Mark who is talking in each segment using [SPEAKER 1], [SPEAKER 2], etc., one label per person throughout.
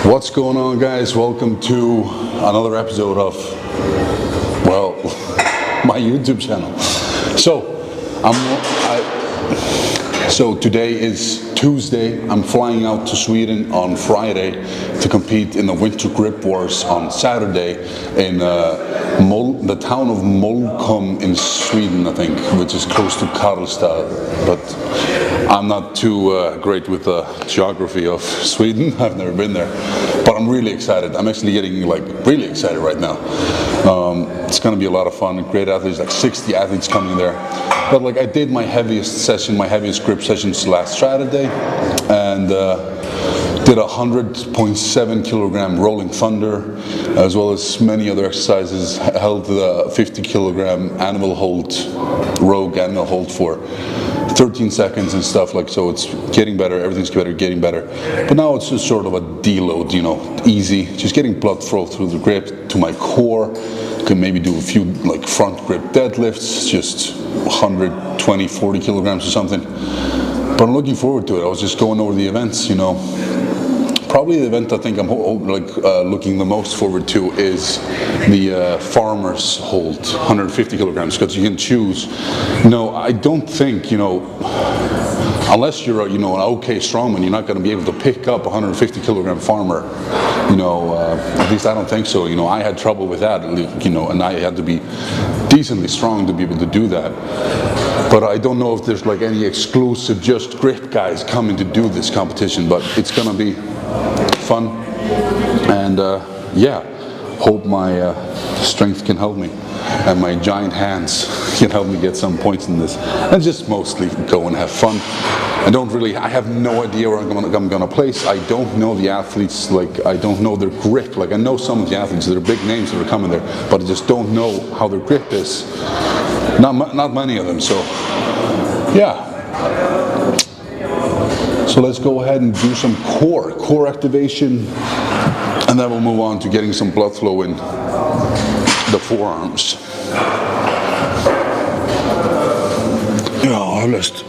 [SPEAKER 1] What's going on, guys? Welcome to another episode of, well, my YouTube channel. So today is Tuesday. I'm flying out to Sweden on Friday to compete in the Winter Grip Wars on Saturday in the town of Molkom in Sweden, I think, which is close to Karlstad. But I'm not too great with the geography of Sweden. I've never been there, but I'm really excited. I'm actually getting really excited right now. It's going to be a lot of fun. Great athletes, like 60 athletes coming there. But I did my heaviest grip sessions last Saturday, and did 100.7 kilogram rolling thunder, as well as many other exercises. Held the 50 kilogram rogue animal hold for 13 seconds and stuff, so it's getting better, everything's getting better. But now it's just sort of a deload, easy, just getting blood flow through the grip to my core. Can maybe do a few front grip deadlifts, just 120, 40 kilograms or something. But I'm looking forward to it. I was just going over the events, Probably the event I think I'm looking the most forward to is the farmer's hold, 150 kilograms, because you can choose. I don't think, unless you're an okay strongman, you're not going to be able to pick up a 150 kilogram farmer. At least I don't think so. I had trouble with that, and I had to be decently strong to be able to do that. But I don't know if there's any exclusive just grip guys coming to do this competition, but it's going to be fun, and hope my strength can help me, and my giant hands can help me get some points in this, and just mostly go and have fun. I have no idea where I'm gonna place. I don't know the athletes, I don't know their grip. I know some of the athletes, they're big names that are coming there, but I just don't know how their grip is. Not many of them, so yeah. So let's go ahead and do some core activation, and then we'll move on to getting some blood flow in the forearms. Ja, jag har lust.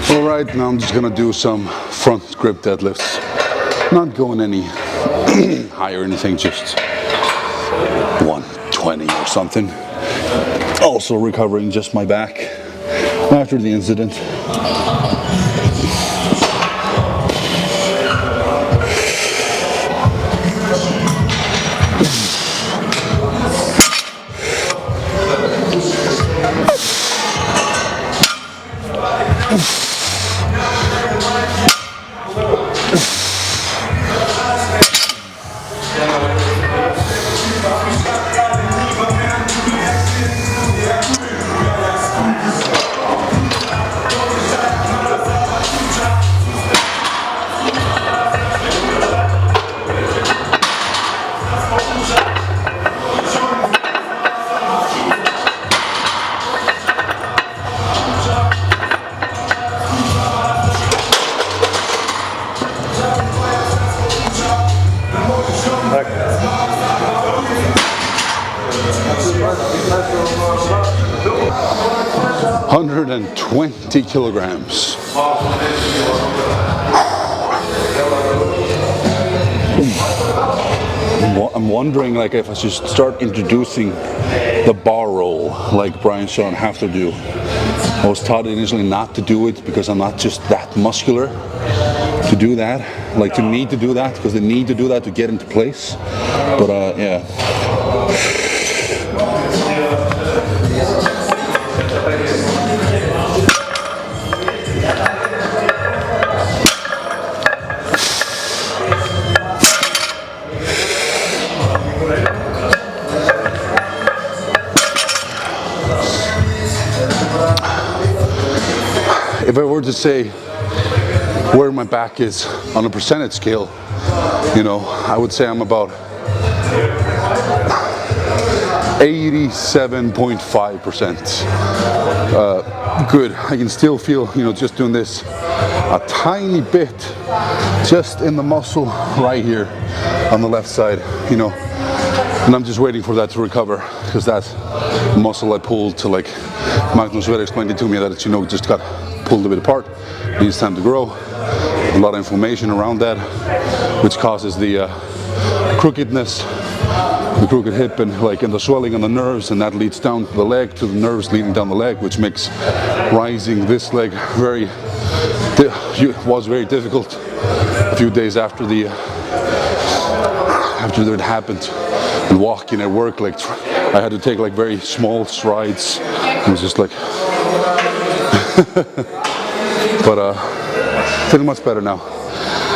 [SPEAKER 1] Alright, now I'm just gonna do some front grip deadlifts. Not going any higher or anything, just 120 or something. Also recovering just my back after the incident. $120 kilograms. I'm wondering if I should start introducing the bar roll like Brian Shaw and have to do. I was taught initially not to do it because I'm not just that muscular to do that, to need to do that, because they need to do that to get into place. But yeah. If I were to say where my back is on a percentage scale, I would say I'm about 87.5%. Good. I can still feel, just doing this a tiny bit, just in the muscle right here on the left side, and I'm just waiting for that to recover, because that muscle I pulled to, like Magnus Sverre explained it to me, that it, just got pulled a bit apart, needs time to grow. A lot of inflammation around that, which causes the crookedness, the crooked hip, and the swelling on the nerves, and that leads down the leg to the nerves leading down the leg, which makes rising this leg was very difficult a few days after it happened. And walking at work, I had to take very small strides. It was just but feeling much better now.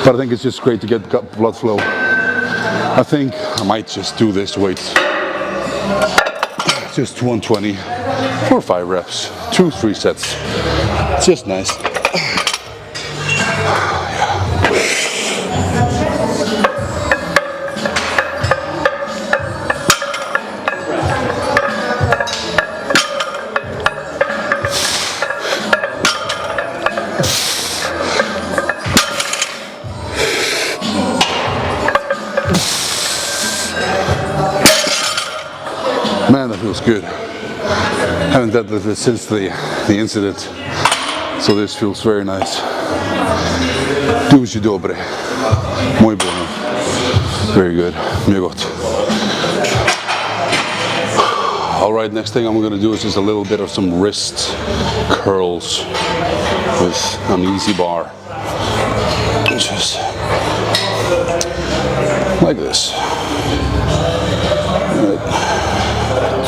[SPEAKER 1] But I think it's just great to get blood flow. I think I might just do this weight. Just 120 for 5 reps, 2-3 sets. It's just nice. Man, that feels good. Haven't deadlifted since the incident, so this feels very nice. Duży dobre. Muy bueno. Very good. Muy gott. All right, next thing I'm going to do is just a little bit of some wrist curls with an easy bar. Just like this. Right.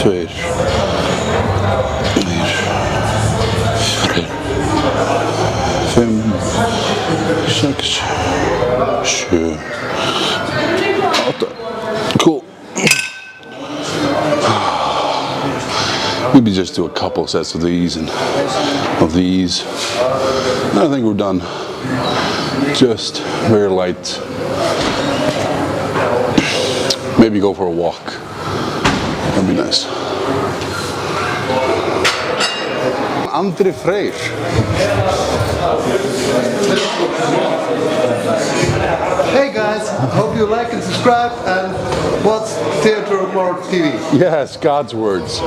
[SPEAKER 1] 2, 4, 5, 6, 7, 8. Cool. Maybe just do a couple sets of these and of these. I think we're done. Just very light. Maybe go for a walk. That'd be nice. Andri Freyr.
[SPEAKER 2] Hey guys, hope you like and subscribe and watch Theatre More TV.
[SPEAKER 1] Yes, God's words.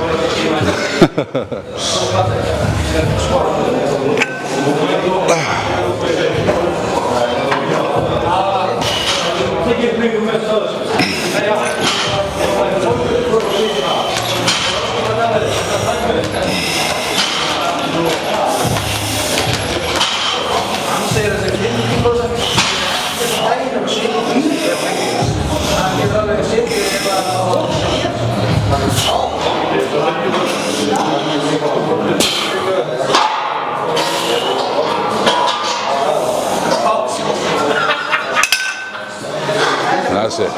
[SPEAKER 1] That's it.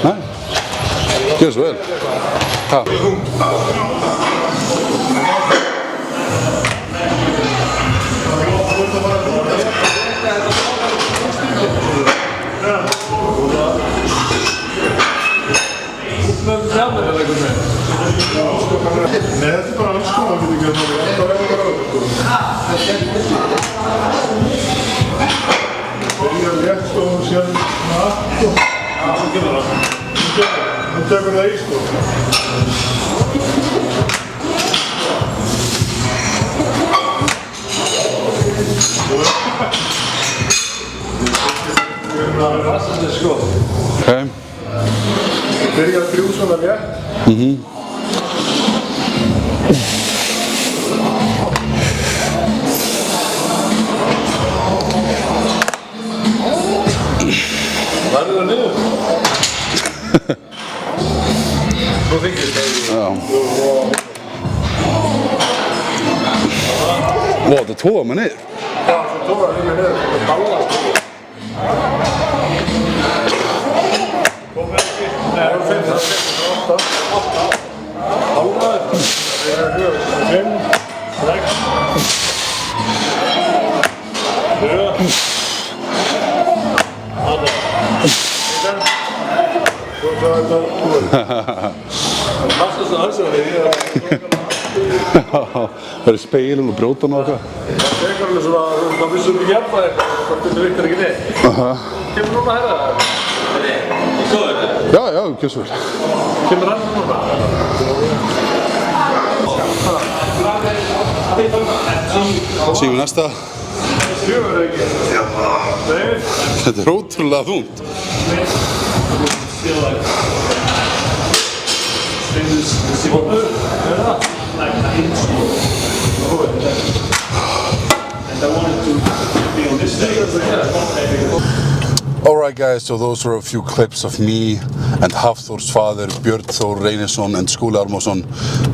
[SPEAKER 1] Nej. Görs väl. Ja. Okay.
[SPEAKER 2] Byrja að drjú svona létt. Verður það niður? Svo þykist það.
[SPEAKER 1] Vad, det tog man ner?
[SPEAKER 2] Já, svo tóra líka niður. Það ballast. Komið ekki. Nei, það er 5, 8. Ballast. Það er 5, 6. 7.
[SPEAKER 1] Verður speilin og brjótan og eitthvað.
[SPEAKER 3] Það er alveg svona, það vissum ekki jafnvæg eitthvað, það virkar ekki neitt. Kemur núna að herra það? Svo er það?
[SPEAKER 1] Já, ekki svo vel.
[SPEAKER 3] Kemur hann núna?
[SPEAKER 1] Sýum við næsta.
[SPEAKER 3] Sjöfur ekki.
[SPEAKER 1] Þetta er ótrúlega þungt. Alright guys, so those were a few clips of me and Hafþór's father, Björn Þór Reynisson and Skúli Ármannsson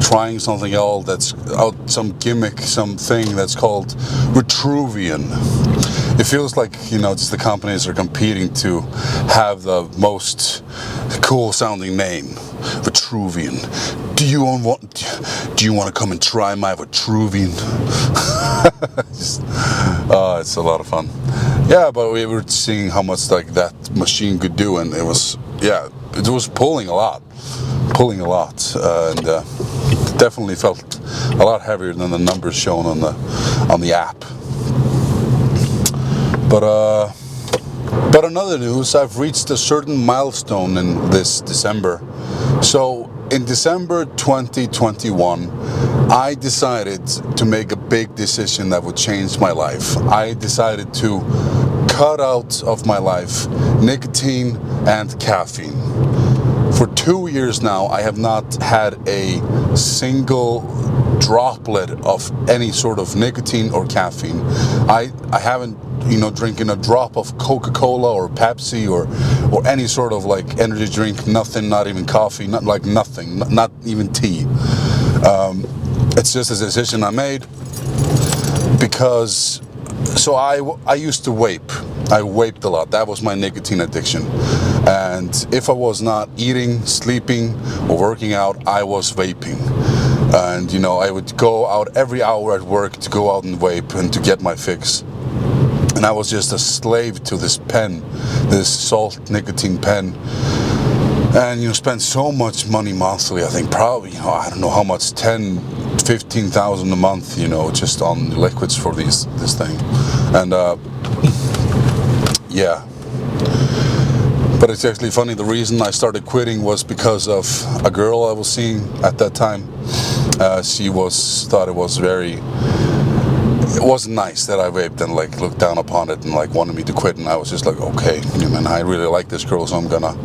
[SPEAKER 1] trying something else that's out, some gimmick, something that's called Vitruvian. It feels like, you know, just the companies are competing to have the most cool sounding name. Vitruvian. Do you want to come and try my Vitruvian? It's a lot of fun. Yeah, but we were seeing how much like that machine could do, and it was pulling a lot, and definitely felt a lot heavier than the numbers shown on the app. But another news, I've reached a certain milestone in this December. So in December 2021, I decided to make a big decision that would change my life. I decided to cut out of my life nicotine and caffeine. For 2 years now, I have not had a single droplet of any sort of nicotine or caffeine. I haven't, you know, drinking a drop of Coca-Cola or Pepsi or any sort of like energy drink, nothing, not even coffee, not like nothing, not even tea. It's just a decision I made because, so I used to vape. I vaped a lot. That was my nicotine addiction. And if I was not eating, sleeping, or working out, I was vaping. And you know, I would go out every hour at work to go out and vape and to get my fix. And I was just a slave to this pen, this salt nicotine pen. And you know, spend so much money monthly. I think probably, you know, I don't know how much, 15,000 a month, you know, just on liquids for this thing. And yeah. But it's actually funny, the reason I started quitting was because of a girl I was seeing at that time. She thought it wasn't nice that I vaped and like looked down upon it and like wanted me to quit, and I was just like, okay, man, I really like this girl, so I'm gonna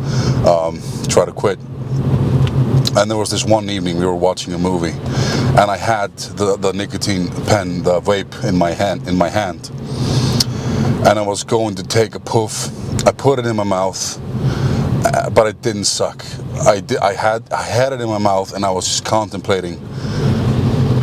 [SPEAKER 1] try to quit. And there was this one evening we were watching a movie, and I had the nicotine pen, the vape in my hand, and I was going to take a puff. I put it in my mouth, but it didn't suck. I had it in my mouth, and I was just contemplating.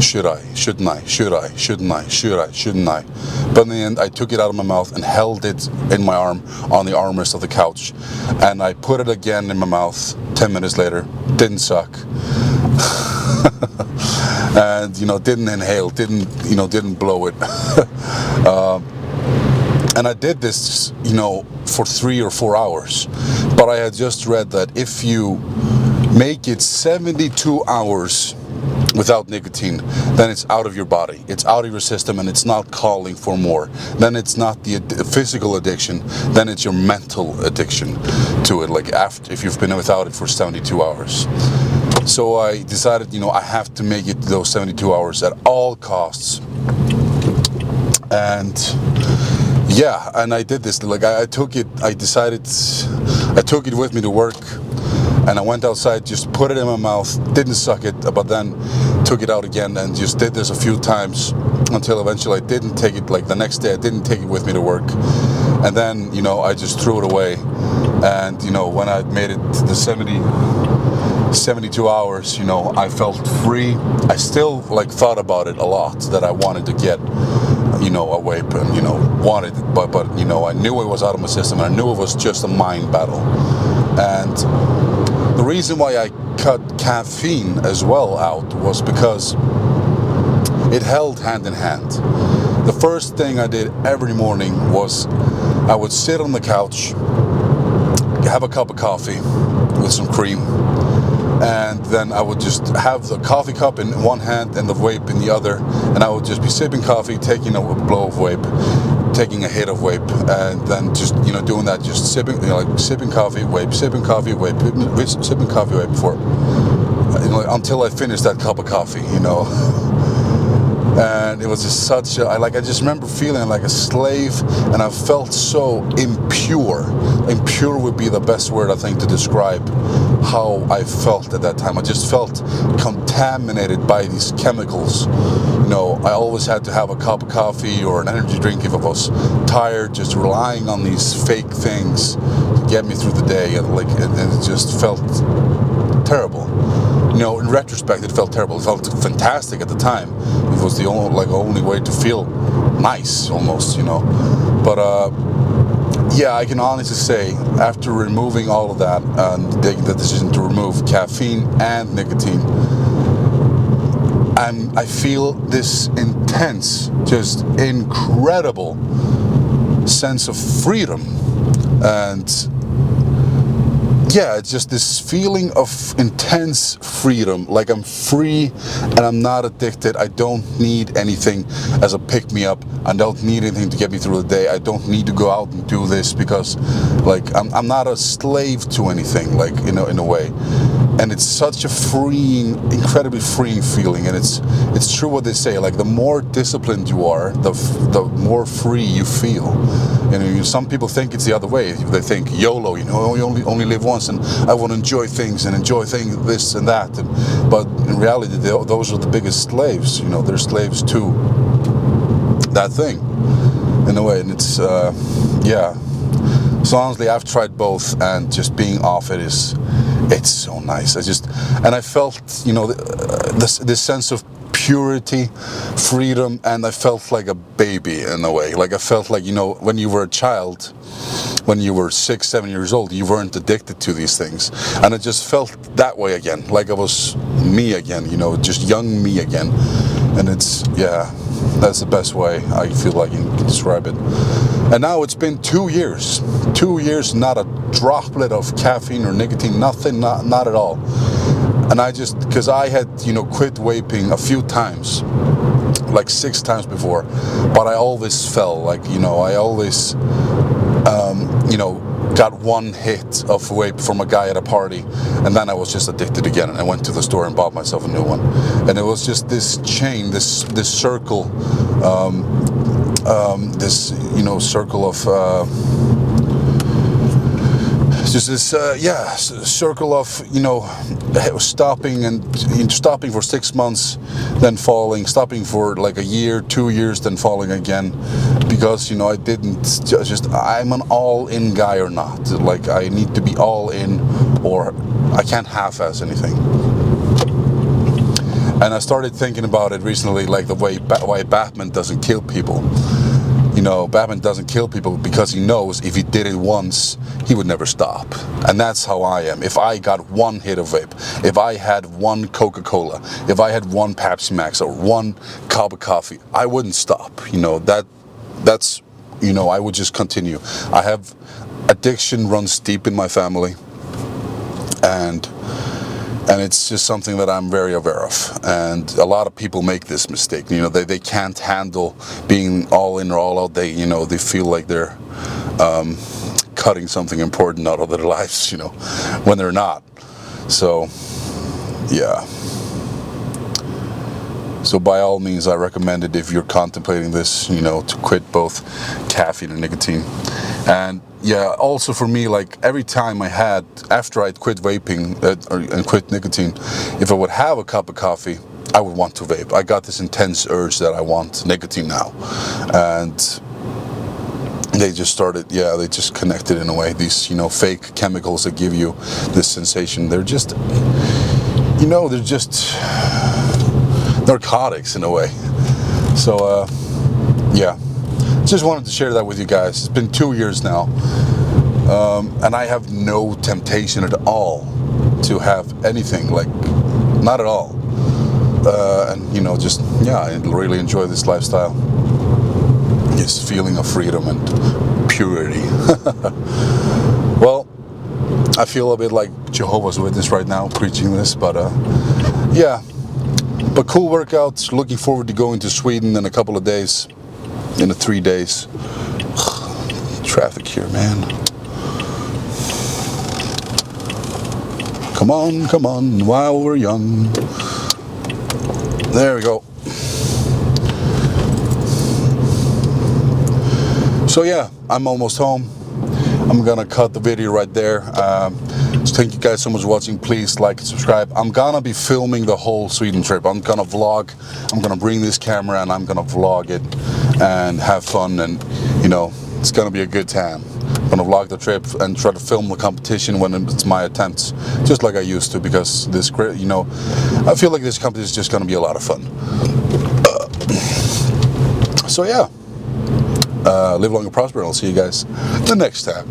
[SPEAKER 1] Should I? Shouldn't I? Should I? Shouldn't I? Should I? Shouldn't I? But in the end, I took it out of my mouth and held it in my arm on the armrest of the couch. And I put it again in my mouth 10 minutes later. Didn't suck. And, you know, didn't inhale, didn't blow it. And I did this, you know, for 3 or 4 hours. But I had just read that if you make it 72 hours without nicotine, then it's out of your body, it's out of your system, and it's not calling for more. Then it's not the physical addiction, then it's your mental addiction to it, like after, if you've been without it for 72 hours. So I decided, you know, I have to make it those 72 hours at all costs. And yeah, and I did this, like I took it with me to work. And I went outside, just put it in my mouth, didn't suck it, but then took it out again and just did this a few times until eventually I didn't take it, like the next day I didn't take it with me to work. And then, you know, I just threw it away. And, you know, when I made it to the 72 hours, you know, I felt free. I still, like, thought about it a lot, that I wanted to get, you know, a vape and, you know, wanted it. But you know, I knew it was out of my system, and I knew it was just a mind battle. And the reason why I cut caffeine as well out was because it held hand in hand. The first thing I did every morning was I would sit on the couch have a cup of coffee with some cream, and then I would just have the coffee cup in one hand and the vape in the other, and I would just be sipping coffee, taking a blow of vape, taking a hit of vape, and then just doing that, just sipping, like sipping coffee, vape, sipping coffee, vape, sipping coffee, vape before, until I finished that cup of coffee, And it was just such a, I just remember feeling like a slave, and I felt so impure. Impure would be the best word, I think, to describe how I felt at that time. I just felt contaminated by these chemicals. I always had to have a cup of coffee or an energy drink if I was tired, just relying on these fake things to get me through the day, and it just felt terrible. In retrospect, it felt terrible. It felt fantastic at the time. It was the only way to feel nice, almost, But yeah, I can honestly say, after removing all of that and taking the decision to remove caffeine and nicotine, I feel this intense, just incredible sense of freedom. And yeah, it's just this feeling of intense freedom, like I'm free and I'm not addicted. I don't need anything as a pick-me-up. I don't need anything to get me through the day. I don't need to go out and do this because I'm not a slave to anything, in a way. And it's such a freeing, incredibly freeing feeling. And it's true what they say, the more disciplined you are, the more free you feel. Some people think it's the other way. They think YOLO, you only live once, and I want to enjoy things this and that. But in reality, those are the biggest slaves. They're slaves to that thing, in a way. And it's, yeah. So honestly, I've tried both, and just being off it's so nice. I felt, this sense of purity, freedom, and I felt like a baby in a way. I felt like, when you were a child, when you were 6, 7 years old, you weren't addicted to these things. And I just felt that way again, like I was me again, just young me again. And that's the best way I feel like you can describe it. And now it's been 2 years. 2 years, not a droplet of caffeine or nicotine, nothing, not at all. And because I had, quit vaping a few times, 6 times before, but I always fell, I always, got one hit of vape from a guy at a party, and then I was just addicted again, and I went to the store and bought myself a new one. And it was just this chain, this circle, this, circle of, just this, circle of, stopping for 6 months, then falling, stopping for a year, 2 years, then falling again, because, I didn't I'm an all-in guy or not. I need to be all in, or I can't half-ass anything. And I started thinking about it recently, the way why Batman doesn't kill people. Batman doesn't kill people because he knows if he did it once, he would never stop. And that's how I am. If I got one hit of vape, if I had one Coca-Cola, if I had one Pepsi Max or one cup of coffee, I wouldn't stop. That's I would just continue. I have addiction runs deep in my family, and it's just something that I'm very aware of. And a lot of people make this mistake. They can't handle being all in or all out. They feel like they're cutting something important out of their lives, when they're not. So, yeah. So by all means, I recommend it if you're contemplating this, to quit both caffeine and nicotine. And yeah, also for me, every time after I'd quit vaping and quit nicotine, if I would have a cup of coffee, I would want to vape. I got this intense urge that I want nicotine now. And they just they just connected in a way. These, fake chemicals that give you this sensation, they're just, they're just narcotics in a way. So, yeah. Just wanted to share that with you guys. It's been 2 years now, and I have no temptation at all to have anything, not at all. And I really enjoy this lifestyle. This feeling of freedom and purity. Well, I feel a bit like Jehovah's Witness right now preaching this, but yeah. But cool workouts. Looking forward to going to Sweden in a couple of days. In 3 days. Traffic here, man. Come on, while we're young. There we go. So yeah, I'm almost home. I'm gonna cut the video right there. So thank you guys so much for watching. Please like and subscribe. I'm gonna be filming the whole Sweden trip. I'm gonna vlog. I'm gonna bring this camera and I'm gonna vlog it and have fun, and you know, it's gonna be a good time. I'm gonna vlog the trip and try to film the competition when it's my attempts, just like I used to, because this, you know, I feel like this competition is just gonna be a lot of fun. So yeah, live long and prosper, and I'll see you guys the next time.